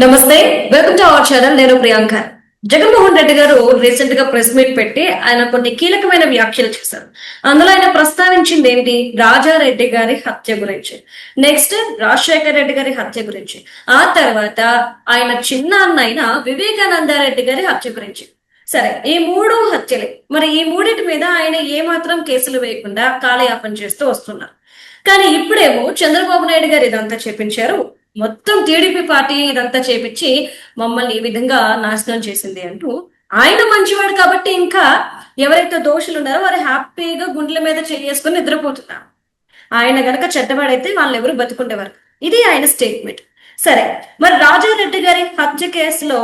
నమస్తే, welcome to our channel. నేను ప్రియాంక. జగన్మోహన్ రెడ్డి గారు రీసెంట్ గా ప్రెస్ మీట్ పెట్టి ఆయన కొన్ని కీలకమైన వ్యాఖ్యలు చేశారు. అందులో ఆయన ప్రస్తావించింది ఏంటి? రాజారెడ్డి గారి హత్య గురించి, నెక్స్ట్ రాజశేఖర్ రెడ్డి గారి హత్య గురించి, ఆ తర్వాత ఆయన చిన్న అన్న అయిన వివేకానందారెడ్డి గారి హత్య గురించి. సరే, ఈ మూడు హత్యలే. మరి ఈ మూడింటి మీద ఆయన ఏమాత్రం కేసులు వేయకుండా కాలయాపన చేస్తూ వస్తున్నారు. కానీ ఇప్పుడేమో చంద్రబాబు నాయుడు గారు ఇదంతా చెప్పించారు, మొత్తం టీడీపీ పార్టీ ఇదంతా చేపించి మమ్మల్ని ఈ విధంగా నాశనం చేసింది అంటూ, ఆయన మంచివాడు కాబట్టి ఇంకా ఎవరైతే దోషులు ఉన్నారో వారు హ్యాపీగా గుండెల మీద చేసుకుని నిద్రపోతున్నారు. ఆయన గనక చెడ్డవాడైతే వాళ్ళు ఎవరు బతుకుండేవారు. ఇది ఆయన స్టేట్మెంట్. సరే, మరి రాజారెడ్డి గారి హత్య కేసులో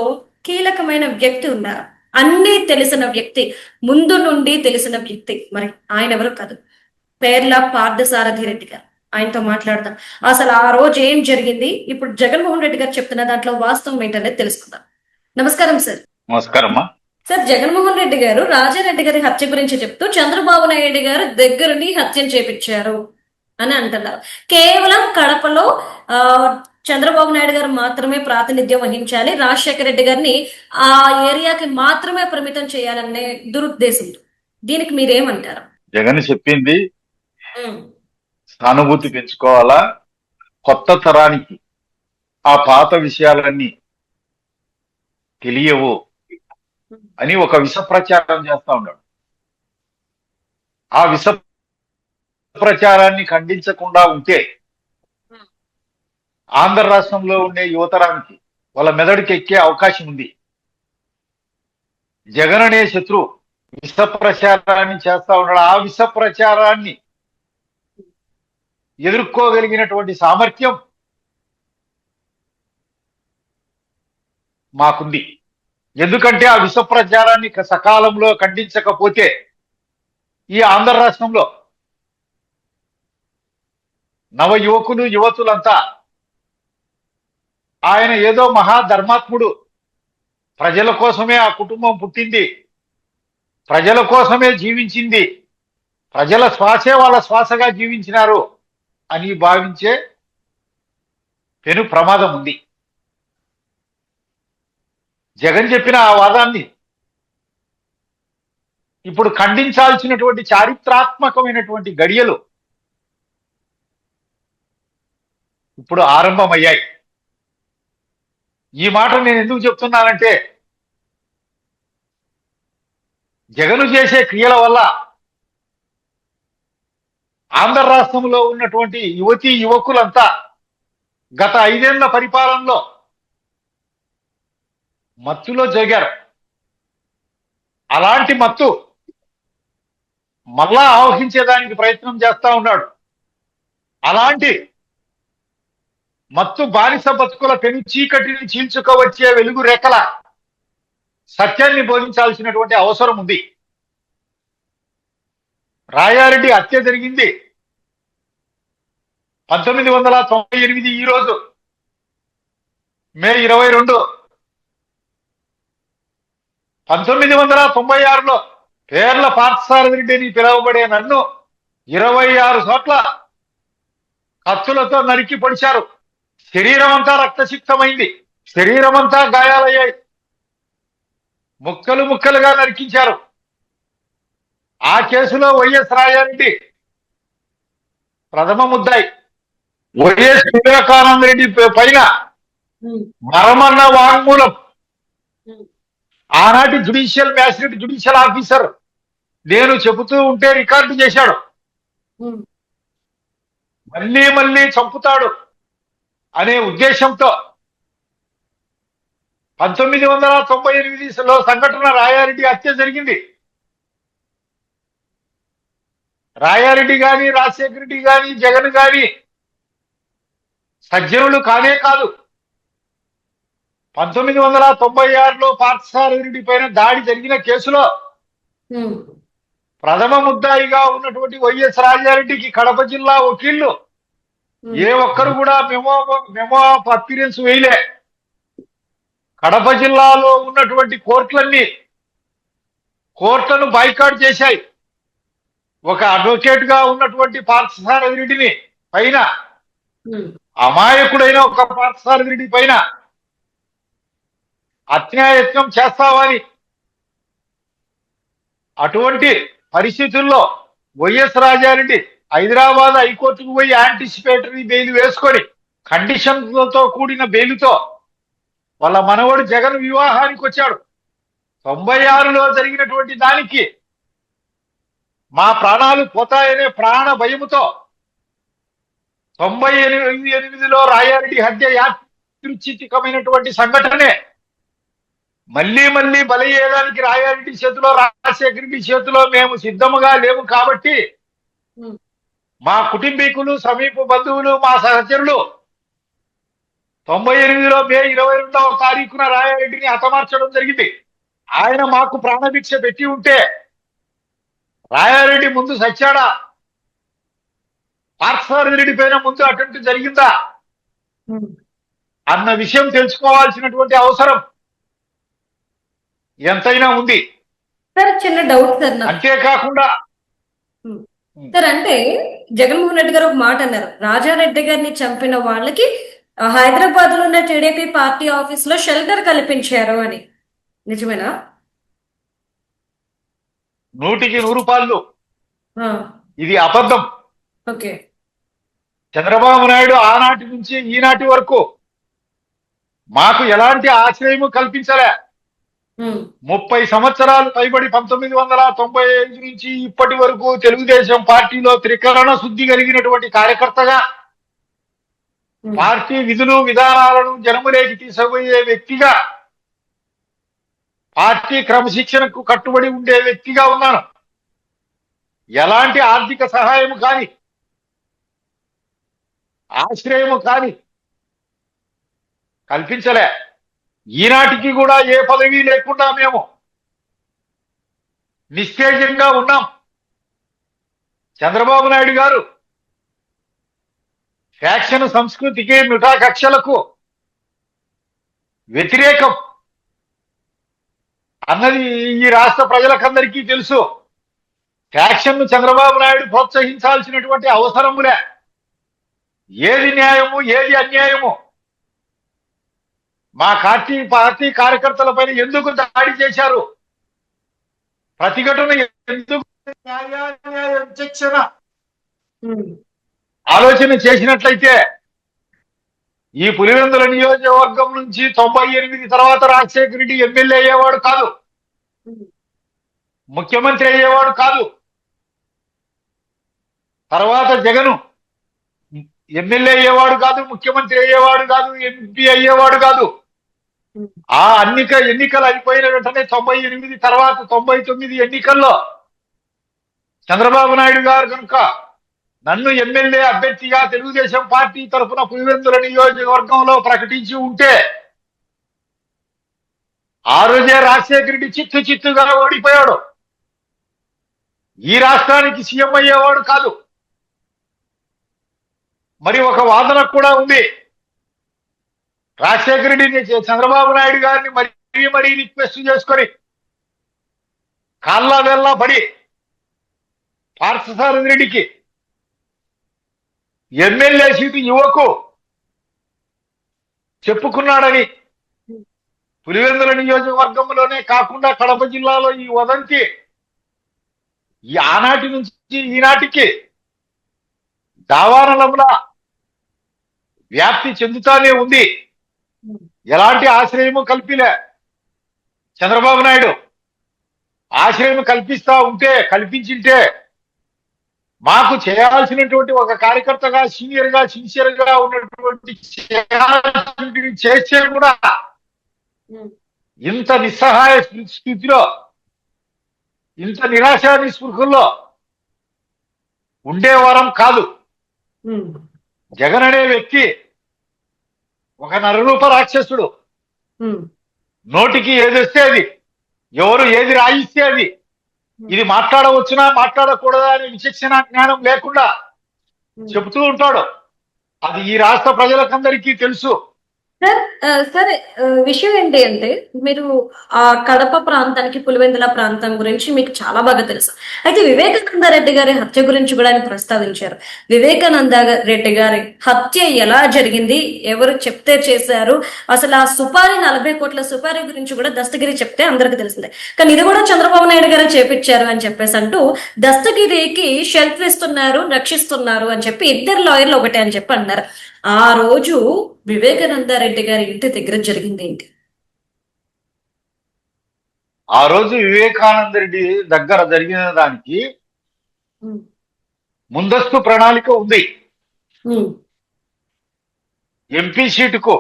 కీలకమైన వ్యక్తి ఉన్నారు, అన్నీ తెలిసిన వ్యక్తి, ముందు నుండి తెలిసిన వ్యక్తి. మరి ఆయన ఎవరు కాదు, పేర్ల పార్థసారథి రెడ్డి గారు. ఆయనతో మాట్లాడదాం. అసలు ఆ రోజు ఏం జరిగింది, ఇప్పుడు జగన్మోహన్ రెడ్డి గారు చెప్తున్న దాంట్లో వాస్తవం ఏంటనేది తెలుసుకుందాం. నమస్కారం సార్. నమస్కారం. సార్, జగన్మోహన్ రెడ్డి గారు రాజారెడ్డి గారి హత్య గురించి చెప్తూ చంద్రబాబు నాయుడు గారు దగ్గరుండి హత్యను చేపించారు అని అంటున్నారు. కేవలం కడపలో చంద్రబాబు నాయుడు గారు మాత్రమే ప్రాతినిధ్యం వహించాలి, రాజశేఖర రెడ్డి గారిని ఆ ఏరియాకి మాత్రమే పరిమితం చేయాలనే దురుద్దేశంతో. దీనికి మీరేమంటారు? జగన్ చెప్పింది సానుభూతి పెంచుకోవాలా, కొత్త తరానికి ఆ పాత విషయాలన్నీ తెలియవు అని ఒక విష ప్రచారం చేస్తా ఉన్నాడు. ఆ విష ప్రచారాన్ని ఖండించకుండా ఉంటే ఆంధ్ర రాష్ట్రంలో ఉండే యువతరానికి వాళ్ళ మెదడుకి ఎక్కే అవకాశం ఉంది. జగన్ అనే శత్రువు విష ప్రచారాన్ని చేస్తా ఉన్నాడు. ఆ విష ప్రచారాన్ని ఎదుర్కోగలిగినటువంటి సామర్థ్యం మాకుంది. ఎందుకంటే ఆ విష ప్రచారాన్ని సకాలంలో ఖండించకపోతే ఈ ఆంధ్ర రాష్ట్రంలో నవ యువకులు యువతులంతా ఆయన ఏదో మహాధర్మాత్ముడు, ప్రజల కోసమే ఆ కుటుంబం పుట్టింది, ప్రజల కోసమే జీవించింది, ప్రజల శ్వాసే వాళ్ళ శ్వాసగా జీవించినారు అని భావించే పెను ప్రమాదం ఉంది. జగన్ చెప్పిన ఆ వాదాన్ని ఇప్పుడు ఖండించాల్సినటువంటి చారిత్రాత్మకమైనటువంటి గడియలు ఇప్పుడు ఆరంభమయ్యాయి. ఈ మాట నేను ఎందుకు చెప్తున్నానంటే, జగను చేసే క్రియల వల్ల ఆంధ్ర రాష్ట్రంలో ఉన్నటువంటి యువతీ యువకులంతా గత 5 ఏళ్ల పరిపాలనలో మత్తులో జోగారు. అలాంటి మత్తు మళ్ళా ఆవహించేదానికి ప్రయత్నం చేస్తా ఉన్నాడు. అలాంటి మత్తు బానిస బతుకుల పెను చీకటిని చీల్చుకోవచ్చే వెలుగు రేఖల సత్యాన్ని బోధించాల్సినటువంటి అవసరం ఉంది. రాయారెడ్డి హత్య జరిగింది 1998 ఈ రోజు మే 22. 1996లో పేర్ల పార్థసారథి అని పిలువబడే నన్ను 26 చోట్ల కత్తులతో నరికి పొడిచారు. శరీరం అంతా రక్తసిక్తమైంది, శరీరం అంతా గాయాలయ్యాయి, ముక్కలు ముక్కలుగా నరికించారు. ఆ కేసులో వైఎస్ రాజారెడ్డి ప్రథమ ముద్దాయి. వైఎస్ వివేకానంద రెడ్డి పైన మరమన్న వాంగ్మూలం ఆనాటి జ్యుడిషియల్ మ్యాజిస్ట్రేట్, జ్యుడిషియల్ ఆఫీసర్ నేను చెబుతూ ఉంటే రికార్డు చేశాడు. మళ్ళీ మళ్ళీ చంపుతాడు అనే ఉద్దేశంతో 1998లో సంఘటన రాయారెడ్డి హత్య జరిగింది. రాయారెడ్డి గాని, రాజశేఖర రెడ్డి గాని, జగన్ గాని సజ్జనులు కానే కాదు. 1996లో పార్థసారథి పైన దాడి జరిగిన కేసులో ప్రథమ ముద్దాయిగా ఉన్నటువంటి వైఎస్ రాజారెడ్డికి కడప జిల్లా వకీళ్లు ఏ ఒక్కరు కూడా మెమో ఆఫ్ అపీరెన్స్ వేయలే. కడప జిల్లాలో ఉన్నటువంటి కోర్టులను బాయ్కాట్ చేశాయి. ఒక అడ్వకేట్ గా ఉన్నటువంటి పార్థసారథి పైన, అమాయకుడైన ఒక పార్థసారథి పైన అత్యాయత్నం చేస్తామని అటువంటి పరిస్థితుల్లో వైఎస్ రాజారెడ్డి హైదరాబాద్ హైకోర్టుకు పోయి యాంటిసిపేటరీ బెయిల్ వేసుకొని కండిషన్లతో కూడిన బెయిలుతో వాళ్ళ మనవడు జగన్ వివాహానికి వచ్చాడు. 96లో జరిగినటువంటి దానికి మా ప్రాణాలు పోతాయనే ప్రాణ భయముతో 98లో రాయారెడ్డి హత్య యాదృచ్ఛికమైనటువంటి సంఘటనే మళ్ళీ మళ్ళీ బలయ్యేదానికి రాయారెడ్డి చేతిలో రాజశేఖర రెడ్డి చేతిలో మేము సిద్ధముగా లేము కాబట్టి మా కుటుంబీకులు సమీప బంధువులు మా సహచరులు 98లో మే 22వ తారీఖున రాయారెడ్డిని హతమార్చడం జరిగింది. ఆయన మాకు ప్రాణభిక్ష పెట్టి ఉంటే రాయారెడ్డి ముందు సచ్చాడా, పార్థసారథి పైన ముందు అటెంప్ట్ జరిగిందా అన్న విషయం తెలుసుకోవాల్సినటువంటి అవసరం ఎంతైనా ఉంది. సార్ చిన్న డౌట్ సార్ నాకు. అంతేకాకుండా సార్ అంటే జగన్మోహన్ రెడ్డి గారు ఒక మాట అన్నారు, రాజారెడ్డి గారిని చంపిన వాళ్ళకి హైదరాబాద్ లో ఉన్న టీడీపీ పార్టీ ఆఫీస్ లో షెల్టర్ కల్పించారు అని, నిజమేనా? 100% ఆ, ఇది అబద్ధం. ఓకే. చంద్రబాబు నాయుడు ఆనాటి నుంచి ఈనాటి వరకు మాకు ఎలాంటి ఆశ్రయము కల్పించలే. 30 సంవత్సరాలు పైబడి 1995 నుంచి ఇప్పటి వరకు తెలుగుదేశం పార్టీలో త్రికరణ శుద్ధి కలిగినటువంటి కార్యకర్తగా పార్టీ విధులు విధానాలను జనములేకి తీసుకుపోయే వ్యక్తిగా, పార్టీ క్రమశిక్షణకు కట్టుబడి ఉండే వ్యక్తిగా ఉన్నాను. ఎలాంటి ఆర్థిక సహాయము కానీ ఆశ్రయము కానీ కల్పించలే. ఈనాటికి కూడా ఏ పదవి లేకుండా మేము నిస్తేజంగా ఉన్నాం. చంద్రబాబు నాయుడు గారు ఫ్యాక్షన్ సంస్కృతికి మిఠా కక్షలకు వ్యతిరేకం అన్నది ఈ రాష్ట్ర ప్రజలకందరికీ తెలుసు. ఫ్యాక్షన్ ను చంద్రబాబు నాయుడు ప్రోత్సహించాల్సినటువంటి అవసరములే. ఏది న్యాయము ఏది అన్యాయము, మా పార్టీ కార్యకర్తల పైన ఎందుకు దాడి చేశారు, ప్రతిఘటన ఎందుకు, విచక్షణ ఆలోచన చేసినట్లయితే ఈ పులివెందుల నియోజకవర్గం నుంచి 98 తర్వాత రాజశేఖర రెడ్డి ఎమ్మెల్యే అయ్యేవాడు కాదు, ముఖ్యమంత్రి అయ్యేవాడు కాదు. తర్వాత జగను ఎమ్మెల్యే అయ్యేవాడు కాదు, ముఖ్యమంత్రి అయ్యేవాడు కాదు, ఎంపీ అయ్యేవాడు కాదు. ఆ ఎన్నికలు అయిపోయిన వెంటనే 98 తర్వాత 99 ఎన్నికల్లో చంద్రబాబు నాయుడు గారు కనుక నన్ను ఎమ్మెల్యే అభ్యర్థిగా తెలుగుదేశం పార్టీ తరఫున పులివెందుల నియోజకవర్గంలో ప్రకటించి ఉంటే ఆ రోజే రాజశేఖర రెడ్డి చిత్తుగా ఓడిపోయాడు. ఈ రాష్ట్రానికి సీఎం అయ్యేవాడు కాదు. మరి ఒక వాదన కూడా ఉంది, రాజశేఖర రెడ్డిని చంద్రబాబు నాయుడు గారిని మరీ రిక్వెస్ట్ చేసుకొని కాళ్ళ వెళ్ళ పడి పార్థసారథి రెడ్డికి ఎమ్మెల్యే సీటు యువకు చెప్పుకున్నాడని పులివెందుల నియోజకవర్గంలోనే కాకుండా కడప జిల్లాలో ఈ వదంతి ఈ ఆనాటి నుంచి ఈనాటికి దావానలంలా వ్యాప్తి చెందుతానే ఉంది. ఎలాంటి ఆశ్రయము కల్పిలే. చంద్రబాబు నాయుడు ఆశ్రయం కల్పించింటే మాకు చేయాల్సినటువంటి ఒక కార్యకర్తగా సిన్సియర్ గా ఉన్నటువంటి చేస్తే కూడా ఇంత నిస్సహాయ స్థితిలో, ఇంత నిరాశ నిస్పృహల్లో ఉండేవారం కాదు. జగన్ అనే వ్యక్తి ఒక నరరూప రాక్షసుడు. నోటికి ఏది వస్తే అది, ఎవరు ఏది రాయిస్తే అది, ఇది మాట్లాడవచ్చునా మాట్లాడకూడదా అనే విచక్షణ జ్ఞానం లేకుండా చెబుతూ ఉంటాడు. అది ఈ రాష్ట్ర ప్రజలకందరికీ తెలుసు. సార్ సరే, విషయం ఏంటి అంటే మీరు ఆ కడప ప్రాంతానికి పులివెందుల ప్రాంతం గురించి మీకు చాలా బాగా తెలుసు. అయితే వివేకానంద రెడ్డి గారి హత్య గురించి కూడా ఆయన ప్రస్తావించారు. వివేకానంద రెడ్డి గారి హత్య ఎలా జరిగింది, ఎవరు చెప్తే చేశారు, అసలు ఆ సుపారీ 40 కోట్ల సుపారీ గురించి కూడా దస్తగిరి చెప్తే అందరికి తెలిసిందే. కానీ ఇది కూడా చంద్రబాబు నాయుడు గారు చేపించారు అని చెప్పేసి అంటూ దస్తగిరికి షెల్ఫ్ ఇస్తున్నారు, రక్షిస్తున్నారు అని చెప్పి ఇద్దరు లాయర్లు ఒకటే అని చెప్పి అన్నారు. ఆ రోజు వివేకానంద రెడ్డి గారి ఇంటి దగ్గర జరిగింది ఏంటి? ఆ రోజు వివేకానంద రెడ్డి దగ్గర జరిగిన దానికి ఉమ్, ముందస్తు ప్రణాళిక ఉంది. ఉమ్, ఎంపీ సీటుకు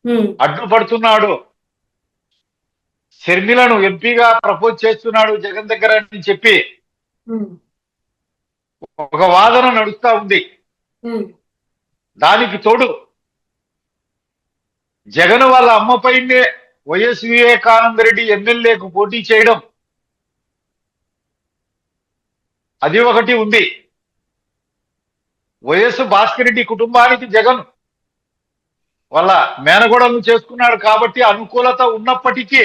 ఉమ్, అడ్డుపడుతున్నాడు, షర్మిలను ఎంపీగా ప్రపోజ్ చేస్తున్నాడు జగన్ దగ్గర అని చెప్పి ఉమ్, ఒక వాదన నడుస్తా ఉంది. ఉమ్, దానికి తోడు జగన్ వాళ్ళ అమ్మపైనే వైఎస్ వివేకానంద రెడ్డి ఎమ్మెల్యేకు పోటీ చేయడం, అది ఒకటి ఉంది. వైఎస్ భాస్కర్ రెడ్డి కుటుంబానికి జగన్ వాళ్ళ మేనగోడలను చేసుకున్నాడు కాబట్టి అనుకూలత ఉన్నప్పటికీ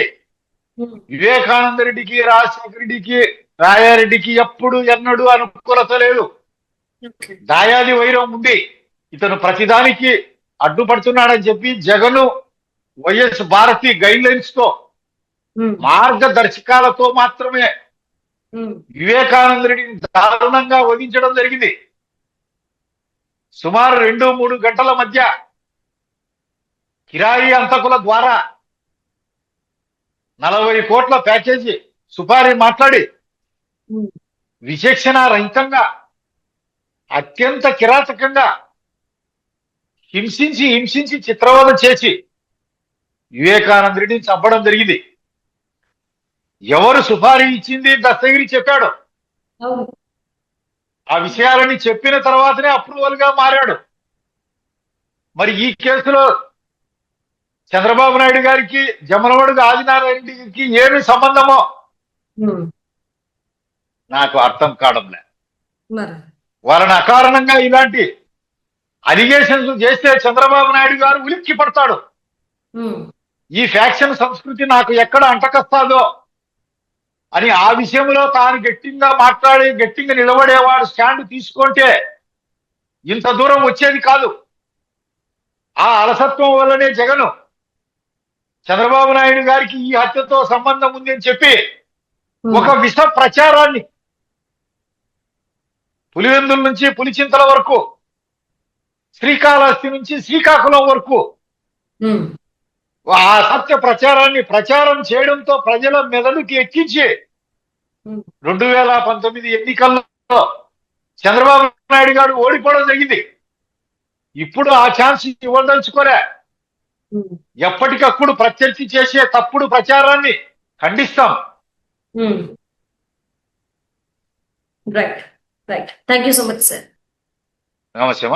ఉమ్, వివేకానంద రెడ్డికి, రాజశేఖర రెడ్డికి, రాయారెడ్డికి ఎప్పుడు ఎన్నడూ అనుకూలత లేదు. ఓకే. దాయాది వైరం ఉంది. ఇతను ప్రతిదానికి అడ్డుపడుతున్నాడని చెప్పి జగన్ వైఎస్ భారతి గైడ్ లైన్స్ తో, ఉమ్, మార్గదర్శకాలతో మాత్రమే ఉమ్, వివేకానంద రెడ్డిని దారుణంగా వధించడం జరిగింది. సుమారు 2-3 గంటల మధ్య కిరాయి అంతకుల ద్వారా 40 కోట్ల ప్యాకేజీ సుపారీ మాట్లాడి ఉమ్, విచక్షణ రహితంగా, అత్యంత కిరాతకంగా హింసించి హింసించి చిత్రవద చేసి వివేకానంద రెడ్డిని చంపడం జరిగింది. ఎవరు సుపారీ ఇచ్చింది దస్తగిరి చెప్పాడు. అవును. ఆ విషయాలని చెప్పిన తర్వాతనే అప్రూవల్ గా మారాడు. మరి ఈ కేసులో చంద్రబాబు నాయుడు గారికి, జమలమడుగు ఆదినారాయణ రెడ్డికి ఏమి సంబంధమో ఉమ్, నాకు అర్థం కావడంలే. మరి వాళ్ళని అకారణంగా ఇలాంటి అలిగేషన్స్ చేస్తే చంద్రబాబు నాయుడు గారు ఉలిక్కి పడతాడు. ఉమ్, ఈ ఫ్యాక్షన్ సంస్కృతి నాకు ఎక్కడ అంటకస్తాదో అని ఆ విషయంలో తాను గట్టిగా మాట్లాడి గట్టిగా నిలబడేవాడు స్టాండ్ తీసుకుంటే ఇంత దూరం వచ్చేది కాదు. ఆ అలసత్వం వల్లనే జగన్ చంద్రబాబు నాయుడు గారికి ఈ హత్యతో సంబంధం ఉంది అని చెప్పి ఉమ్, ఒక విష ప్రచారాన్ని పులివెందుల నుంచి పులిచింతల వరకు, శ్రీకాళహస్తి నుంచి శ్రీకాకుళం వరకు ఉమ్, ఆ సత్య ప్రచారాన్ని ప్రచారం చేయడంతో ప్రజల మెదడుకి ఎక్కించి ఉమ్, 2019 ఎన్నికల్లో చంద్రబాబు నాయుడు గారు ఓడిపోవడం జరిగింది. ఇప్పుడు ఆ ఛాన్స్ ఇవ్వదలుచుకోలే. ఉమ్, ఎప్పటికప్పుడు ప్రత్యర్థి చేసే తప్పుడు ప్రచారాన్ని ఖండిస్తాం. Um. Right, right. Thank you so much sir. నమస్తే.